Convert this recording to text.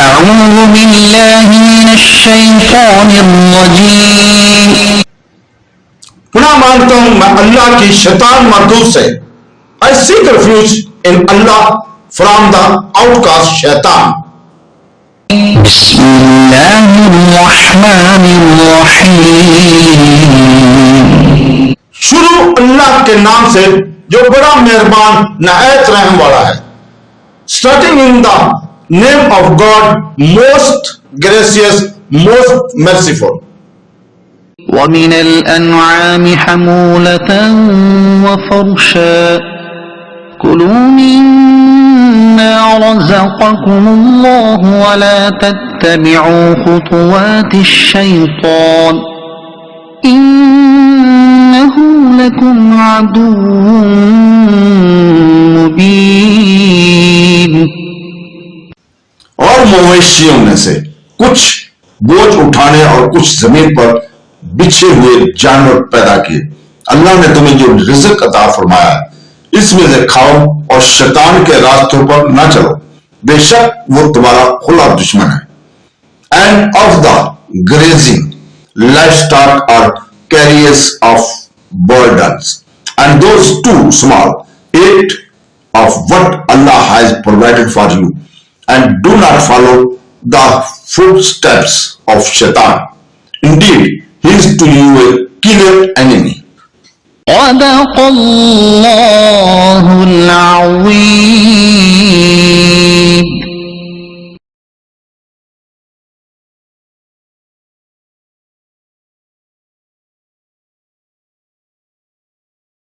أعوذ بالله من الشيطان الرجيم पुनः मानता हूं मैं अल्लाह की शैतान मरदूद से। I seek refuge in Allah from the outcast शैतान। بسم الله الرحمن الرحيم शुरू अल्लाह के नाम से जो बड़ा मेहरबान नहायत रहम वाला है। Starting in the name of God, most gracious, most merciful. ومن الأنعام حمولة وفرشا كلوا مما رزقكم الله ولا تتبعوا خطوات الشيطان إنه لكم عدو مبين और मवेशियों में से कुछ बोझ उठाने और कुछ जमीन पर बिछे हुए जानवर पैदा किए। अल्लाह ने तुम्हें जो रिज़्क अता फरमाया इसमें से खाओ और शैतान के रास्तों पर न चलो, बेशक वो तुम्हारा खुला दुश्मन है। And of the grazing livestock are carriers of burdens and those too small eat of what Allah has provided for you and do not follow the footsteps of Shaitan. Indeed, he is to you a clear enemy. صدق الله